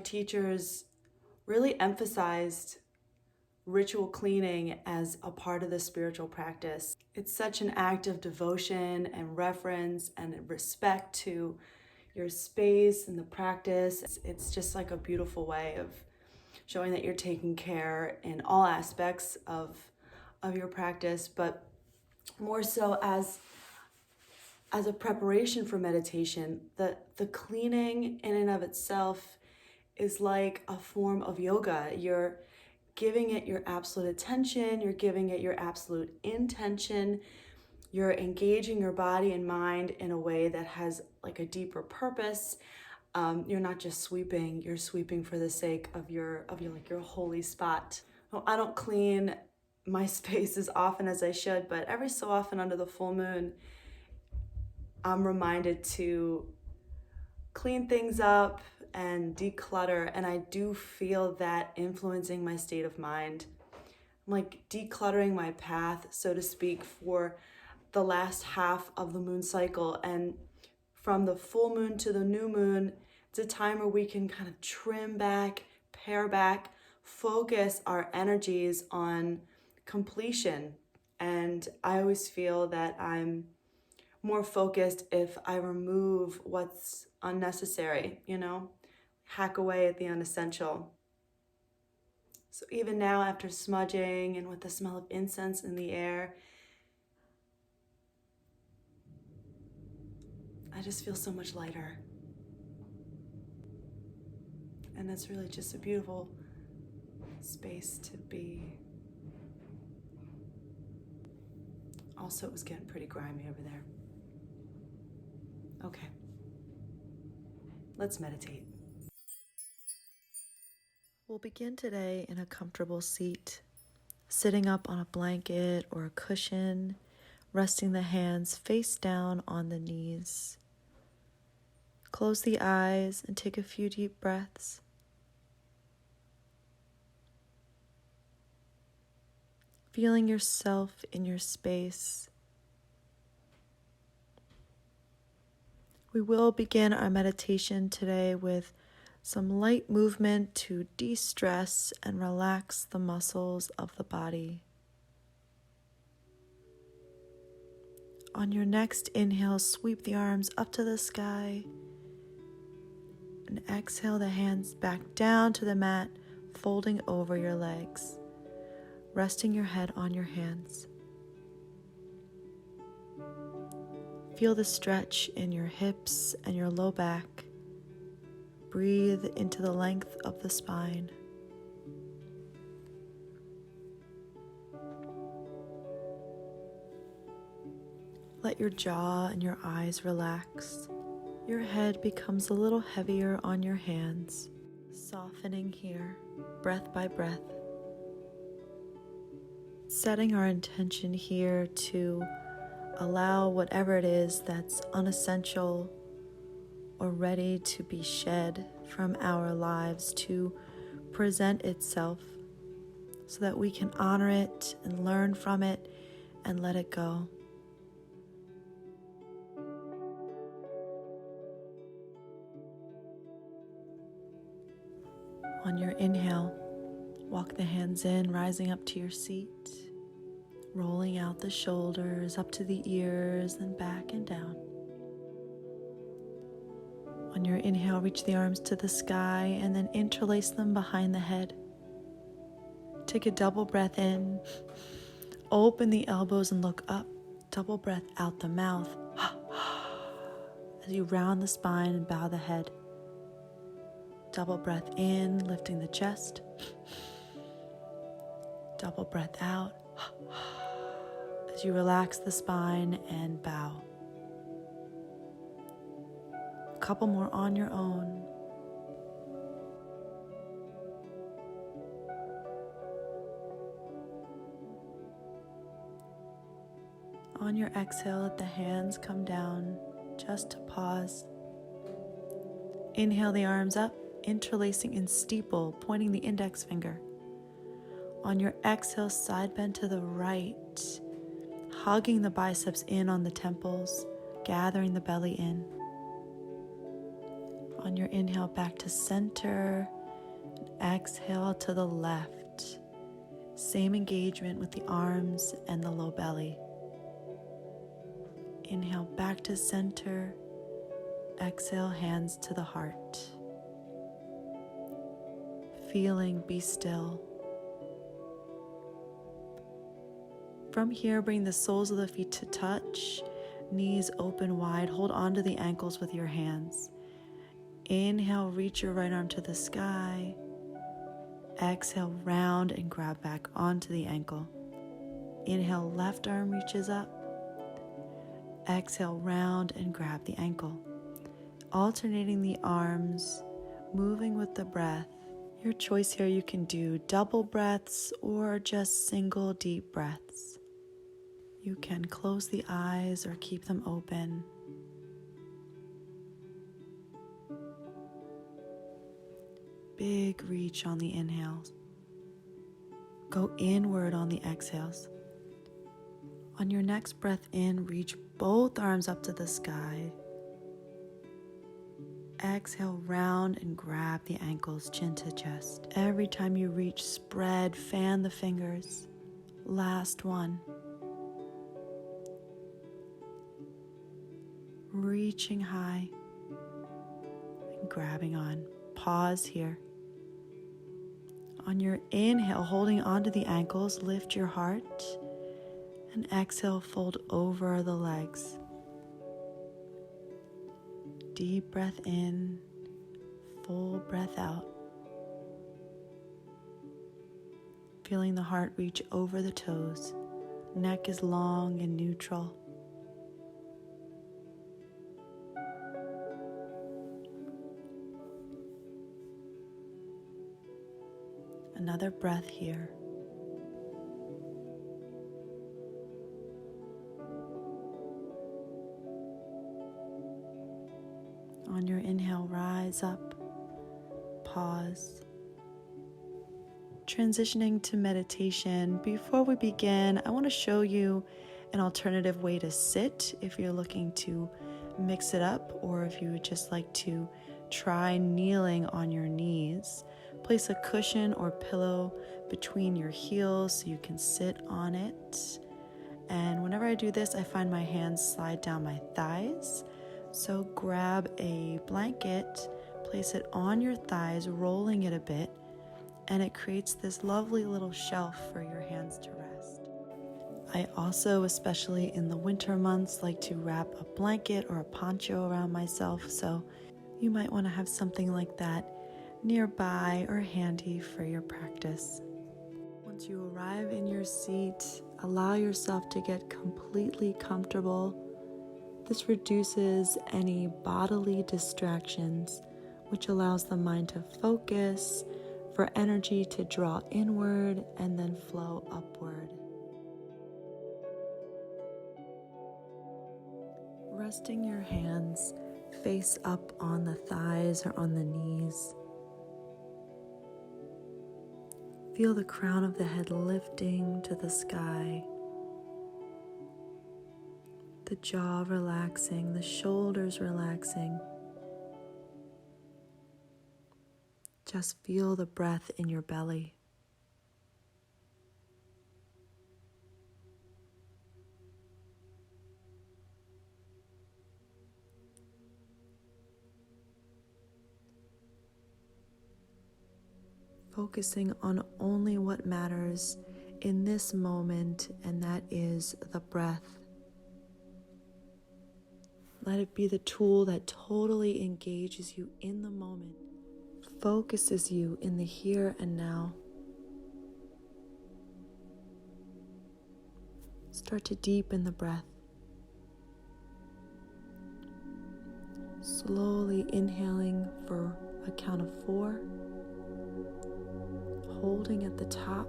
teachers really emphasized ritual cleaning as a part of the spiritual practice. It's such an act of devotion and reverence and respect to your space and the practice. It's just like a beautiful way of showing that you're taking care in all aspects of your practice, but more so as a preparation for meditation. The cleaning in and of itself is like a form of yoga. You're giving it your absolute attention, you're giving it your absolute intention, you're engaging your body and mind in a way that has like a deeper purpose. You're not just sweeping, you're sweeping for the sake of your holy spot. Well, I don't clean my space as often as I should, but every so often under the full moon, I'm reminded to clean things up and declutter, and I do feel that influencing my state of mind. I'm like decluttering my path, so to speak, for the last half of the moon cycle. And from the full moon to the new moon, it's a time where we can kind of trim back, pare back, focus our energies on completion. And I always feel that I'm more focused if I remove what's unnecessary, hack away at the unessential. So even now, after smudging and with the smell of incense in the air, I just feel so much lighter. And that's really just a beautiful space to be. Also, it was getting pretty grimy over there. Okay, let's meditate. We'll begin today in a comfortable seat, sitting up on a blanket or a cushion, resting the hands face down on the knees. Close the eyes and take a few deep breaths. Feeling yourself in your space. We will begin our meditation today with some light movement to de-stress and relax the muscles of the body. On your next inhale, sweep the arms up to the sky and exhale the hands back down to the mat, folding over your legs, resting your head on your hands. Feel the stretch in your hips and your low back. Breathe into the length of the spine. Let your jaw and your eyes relax. Your head becomes a little heavier on your hands, softening here, breath by breath. Setting our intention here to allow whatever it is that's unessential or ready to be shed from our lives to present itself so that we can honor it and learn from it and let it go. On your inhale, walk the hands in, rising up to your seat, rolling out the shoulders up to the ears and back and down. On your inhale, reach the arms to the sky and then interlace them behind the head. Take a double breath in, open the elbows and look up. Double breath out the mouth as you round the spine and bow the head. Double breath in, lifting the chest. Double breath out as you relax the spine and bow. A couple more on your own. On your exhale, let the hands come down just to pause. Inhale the arms up, interlacing in steeple, pointing the index finger. On your exhale, side bend to the right, hugging the biceps in on the temples, gathering the belly in. On your inhale, back to center, Exhale to the left. Same engagement with the arms and the low belly. Inhale back to center. Exhale, hands to the heart. Feeling, be still. From here, bring the soles of the feet to touch. Knees open wide. Hold on to the ankles with your hands. Inhale, reach your right arm to the sky. Exhale, round and grab back onto the ankle. Inhale, left arm reaches up. Exhale, round and grab the ankle. Alternating the arms, moving with the breath. Your choice here, you can do double breaths or just single deep breaths. You can close the eyes or keep them open. Big reach on the inhales. Go inward on the exhales. On your next breath in, reach both arms up to the sky. Exhale, round and grab the ankles, chin to chest. Every time you reach, spread, fan the fingers. Last one. Reaching high and grabbing on. Pause here. On your inhale, holding onto the ankles, lift your heart, and exhale, fold over the legs. Deep breath in, full breath out. Feeling the heart reach over the toes. Neck is long and neutral. Another breath here. On your inhale, rise up, pause. Transitioning to meditation. Before we begin, I want to show you an alternative way to sit if you're looking to mix it up, or if you would just like to try kneeling on your knees. Place a cushion or pillow between your heels so you can sit on it. And whenever I do this, I find my hands slide down my thighs. So grab a blanket, place it on your thighs, rolling it a bit, and it creates this lovely little shelf for your hands to rest. I also, especially in the winter months, like to wrap a blanket or a poncho around myself, so you might want to have something like that nearby or handy for your practice. Once you arrive in your seat, allow yourself to get completely comfortable. This reduces any bodily distractions, which allows the mind to focus, for energy to draw inward and then flow upward. Resting your hands face up on the thighs or on the knees. Feel the crown of the head lifting to the sky. The jaw relaxing, the shoulders relaxing. Just feel the breath in your belly. Focusing on only what matters in this moment, and that is the breath. Let it be the tool that totally engages you in the moment, focuses you in the here and now. Start to deepen the breath. Slowly inhaling for a count of 4. Holding at the top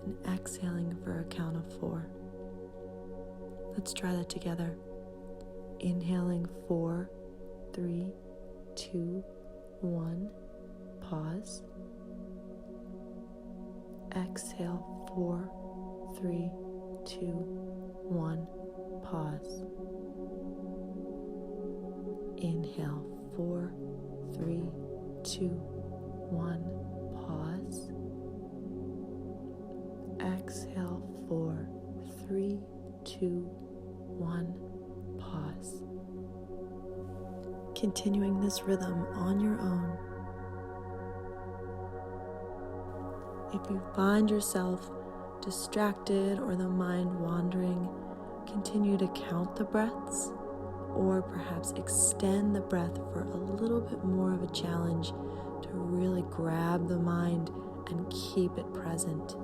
and exhaling for a count of 4. Let's try that together. Inhaling 4, 3, 2, 1. Pause. Exhale 4, 3, 2, 1. Pause. Inhale 4, 3, 2, 1. Pause. Exhale. 4, 3, 2, 1. Pause. Continuing this rhythm on your own. If you find yourself distracted or the mind wandering, continue to count the breaths, or perhaps extend the breath for a little bit more of a challenge to really grab the mind and keep it present.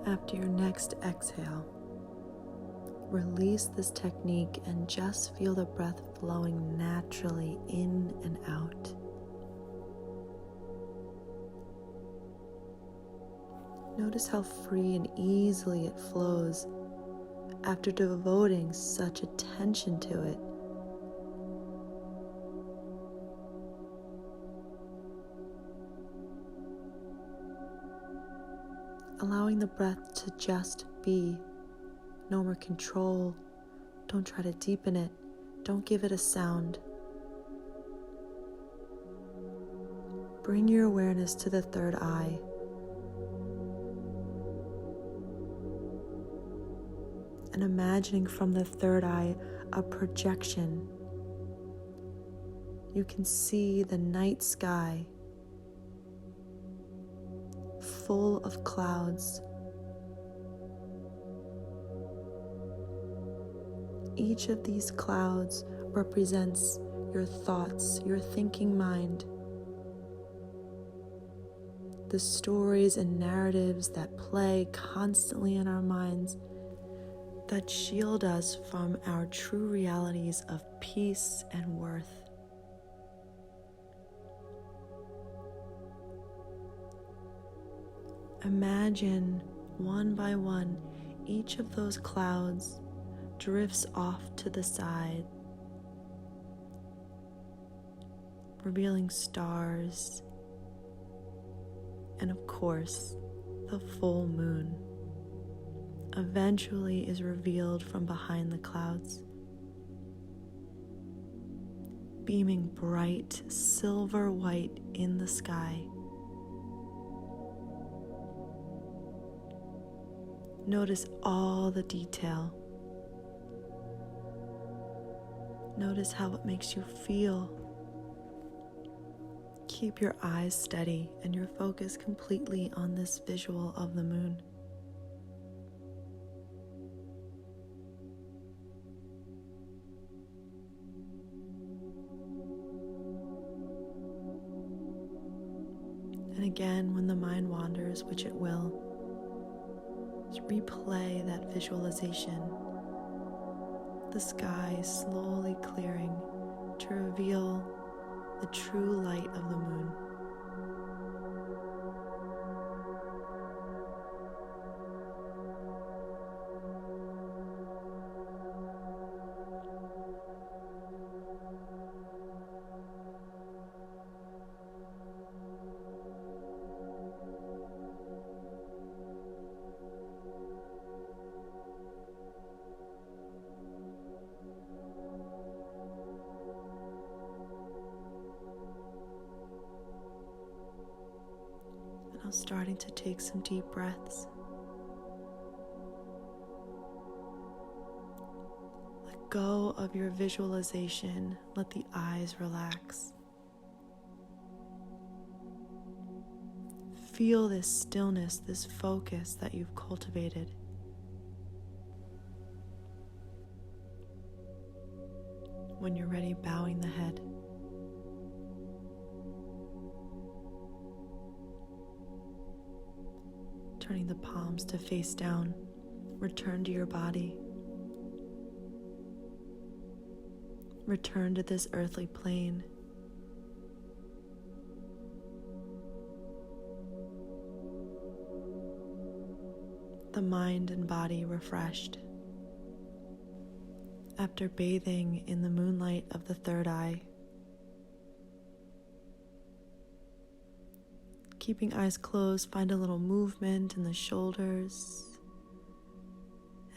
After your next exhale, release this technique and just feel the breath flowing naturally in and out. Notice how free and easily it flows after devoting such attention to it. Allowing the breath to just be. No more control. Don't try to deepen it. Don't give it a sound. Bring your awareness to the third eye. And imagining from the third eye a projection. You can see the night sky full of clouds. Each of these clouds represents your thoughts, your thinking mind, the stories and narratives that play constantly in our minds that shield us from our true realities of peace and worth. Imagine one by one, each of those clouds drifts off to the side, revealing stars, and of course, the full moon eventually is revealed from behind the clouds, beaming bright silver white in the sky. Notice all the detail. Notice how it makes you feel. Keep your eyes steady and your focus completely on this visual of the moon. And again, when the mind wanders, which it will, just replay that visualization. The sky slowly clearing to reveal the true light of the moon. Now starting to take some deep breaths. Let go of your visualization. Let the eyes relax. Feel this stillness, this focus that you've cultivated. When you're ready, bowing the head. Turning the palms to face down, return to your body. Return to this earthly plane. The mind and body refreshed. After bathing in the moonlight of the third eye, Keeping eyes closed, find a little movement in the shoulders.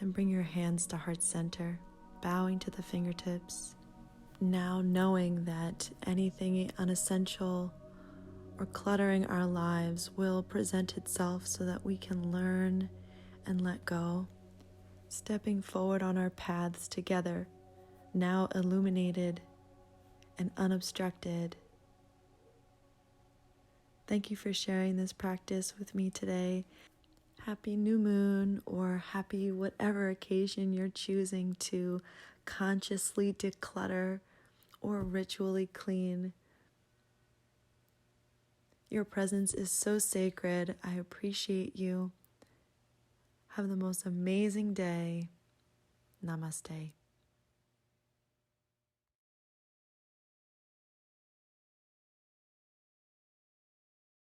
And bring your hands to heart center, bowing to the fingertips. Now knowing that anything unessential or cluttering our lives will present itself so that we can learn and let go. Stepping forward on our paths together, now illuminated and unobstructed. Thank you for sharing this practice with me today. Happy new moon, or happy whatever occasion you're choosing to consciously declutter or ritually clean. Your presence is so sacred. I appreciate you. Have the most amazing day. Namaste.